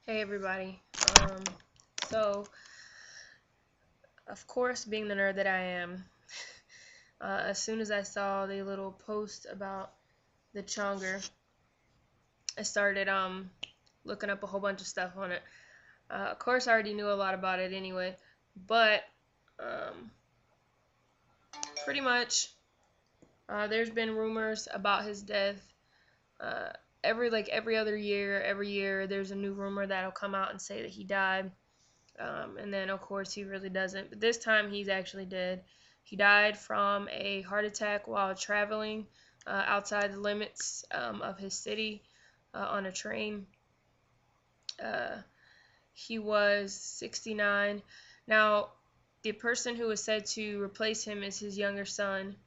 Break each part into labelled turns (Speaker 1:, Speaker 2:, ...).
Speaker 1: Hey everybody. Um, so, of course, being the nerd that I am, as soon as I saw the little post about the Chonger, I started looking up a whole bunch of stuff on it. Of course, I already knew a lot about it anyway, but um, pretty much there's been rumors about his death. Uh, every other year, every year there's a new rumor that'll come out and say that he died. And then, of course, he really doesn't. But this time, he's actually dead. He died from a heart attack while traveling outside the limits of his city on a train. Uh, he was 69. Now, the person who was said to replace him is his younger son.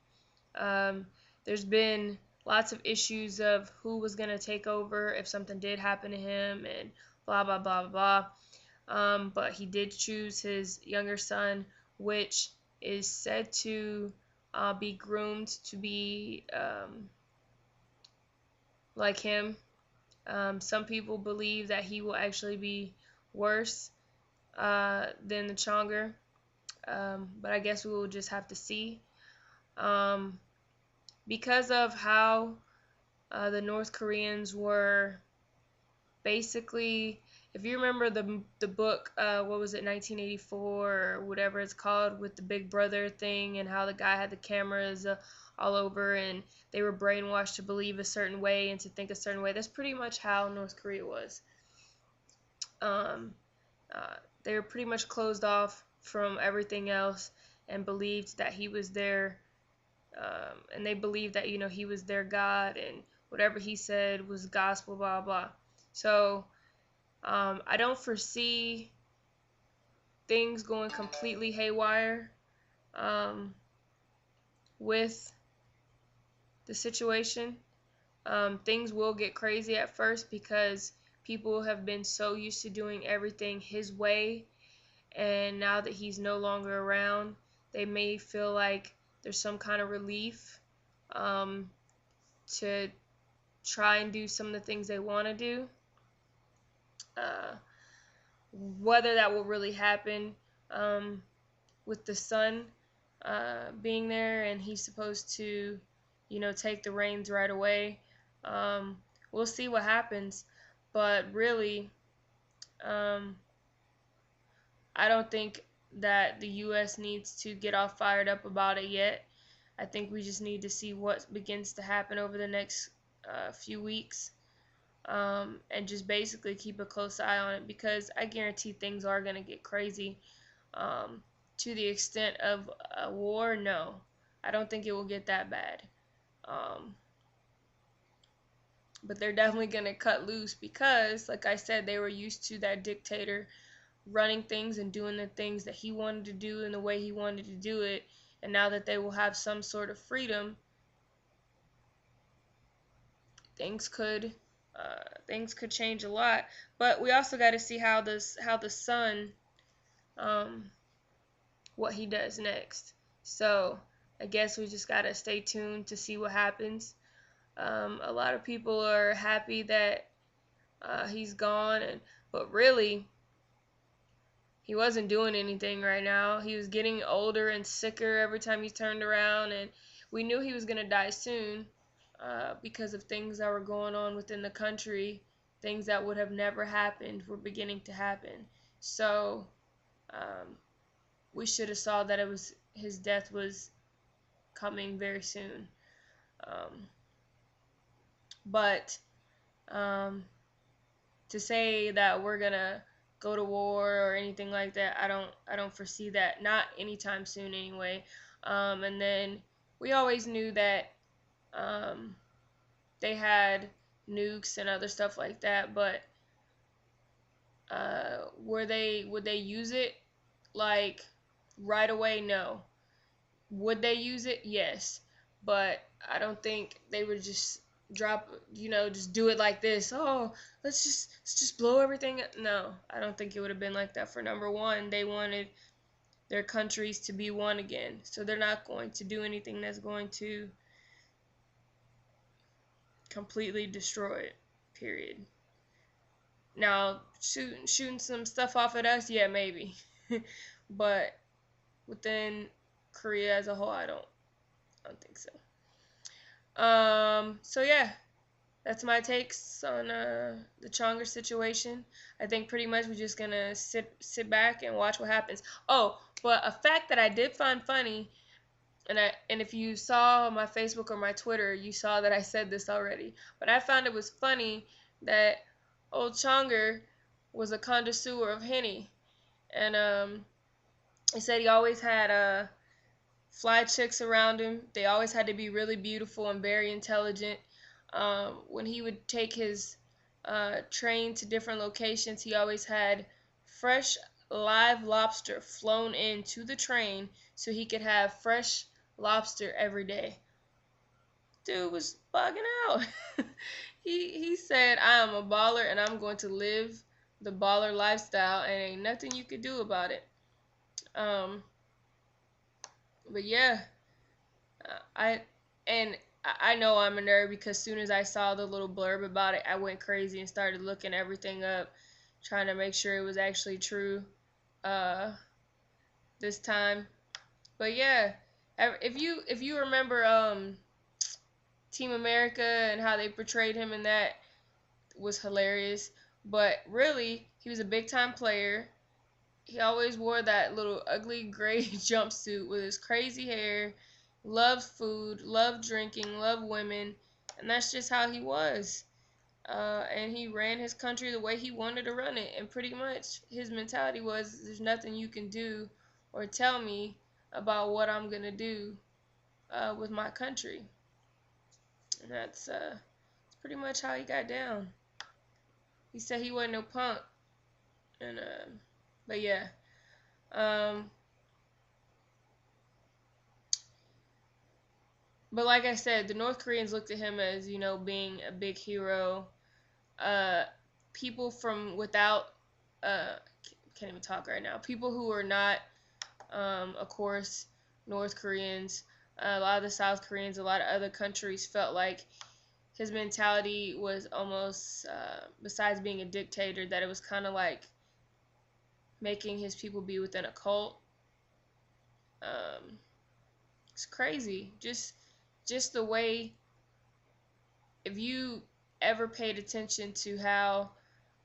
Speaker 1: Um, there's been lots of issues of who was going to take over if something did happen to him and blah, blah, blah, blah. But he did choose his younger son, which is said to be groomed to be like him. Some people believe that he will actually be worse than the Chonger, but I guess we will just have to see. Um, because of how the North Koreans were basically, if you remember the book, what was it, 1984 or whatever it's called, with the Big Brother thing and how the guy had the cameras all over and they were brainwashed to believe a certain way and to think a certain way. That's pretty much how North Korea was. Um, uh, they were pretty much closed off from everything else and believed that he was their, and they believed that he was their God and whatever he said was gospel, blah blah. So I don't foresee things going completely haywire um, with the situation. Things will get crazy at first because people have been so used to doing everything his way, and now that he's no longer around, they may feel like there's some kind of relief um, to try and do some of the things they want to do. Uh, Whether that will really happen um, with the son being there and he's supposed to, take the reins right away. We'll see what happens, but really, um, I don't think that the U.S. needs to get all fired up about it yet. I think we just need to see what begins to happen over the next few weeks, and just basically keep a close eye on it because I guarantee things are going to get crazy. Um, to the extent of a war, no. I don't think it will get that bad. Um, but they're definitely going to cut loose because, like I said, they were used to that dictator running things and doing the things that he wanted to do in the way he wanted to do it. And now that they will have some sort of freedom, things could things could change a lot. But we also got to see how the son um, what he does next. So I guess we just gotta stay tuned to see what happens. A lot of people are happy that he's gone, but really he wasn't doing anything right now. He was getting older and sicker every time he turned around, and we knew he was gonna die soon because of things that were going on within the country. Things that would have never happened were beginning to happen. So um, we should have saw that it was his death was coming very soon. Um, but um, to say that we're gonna go to war or anything like that, I don't foresee that. Not anytime soon, anyway. And then we always knew that um, they had nukes and other stuff like that, but would they use it like right away? No. Would they use it? Yes. But I don't think they would just drop, just do it like this. Oh, let's just blow everything up. No, I don't think it would have been like that. For number one, they wanted their countries to be one again. So they're not going to do anything that's going to completely destroy it. Period. Now, shooting some stuff off at us, yeah, maybe. But within Korea as a whole, I don't think so. So yeah, that's my takes on the Chonger situation. I think pretty much we're just gonna sit back and watch what happens. Oh, but a fact that I did find funny, and if you saw my Facebook or my Twitter, you saw that I said this already. But I found it was funny that old Chonger was a connoisseur of Henny, and he said he always had fly chicks around him. They always had to be really beautiful and very intelligent. When he would take his train to different locations, he always had fresh live lobster flown into the train so he could have fresh lobster every day. Dude was bugging out. He said, "I am a baller and I'm going to live the baller lifestyle and ain't nothing you could do about it." Um, but yeah, I and I know I'm a nerd because as soon as I saw the little blurb about it, I went crazy and started looking everything up, trying to make sure it was actually true uh, this time. But yeah, if you remember Team America and how they portrayed him in that was hilarious. But really, he was a big time player. He always wore that little ugly gray jumpsuit with his crazy hair, loved food, loved drinking, loved women, and that's just how he was. And he ran his country the way he wanted to run it. And pretty much his mentality was there's nothing you can do or tell me about what I'm going to do with my country. And that's pretty much how he got down. He said he wasn't no punk. And but yeah. Um, But like I said, the North Koreans looked at him as, being a big hero. Uh, People from without, uh, can't even talk right now. People who are not, of course, North Koreans, a lot of the South Koreans, a lot of other countries felt like his mentality was almost, besides being a dictator, that it was kind of like making his people be within a cult. Um, it's crazy. Just the way, if you ever paid attention to how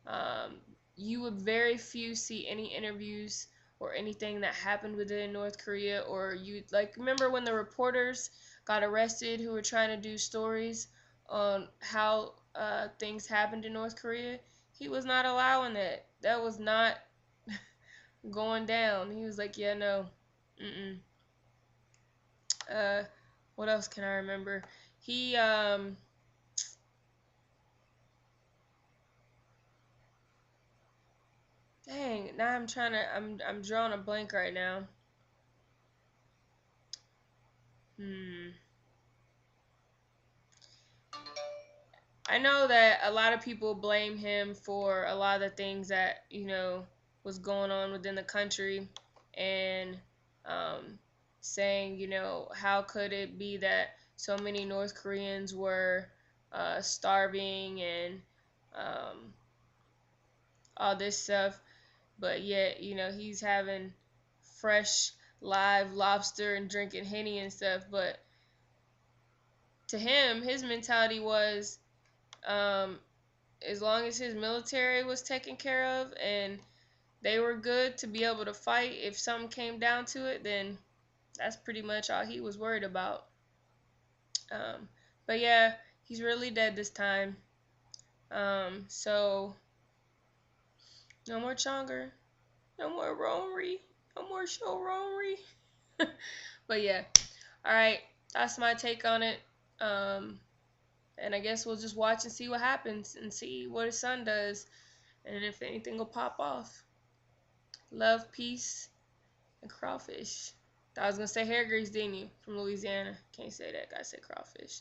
Speaker 1: um, you would very few see any interviews or anything that happened within North Korea, or you like remember when the reporters got arrested who were trying to do stories on how things happened in North Korea. He was not allowing that. That was not going down. He was like, yeah, no, mm-mm. Uh, what else can I remember? He Dang, now I'm drawing a blank right now. Hmm. I know that a lot of people blame him for a lot of the things that, was going on within the country, and um saying, how could it be that so many North Koreans were starving and um all this stuff, but yet, he's having fresh live lobster and drinking Henny and stuff. But to him, his mentality was, um, as long as his military was taken care of and they were good to be able to fight if something came down to it, then that's pretty much all he was worried about. Um, but yeah, he's really dead this time. So no more Chonger, no more Ronry, no more show Ronry. But yeah, all right, that's my take on it. Um, and I guess we'll just watch and see what happens and see what his son does and if anything will pop off. Love, peace, and crawfish. I was gonna say hair grease, didn't you? From Louisiana. Can't say that. Gotta say crawfish.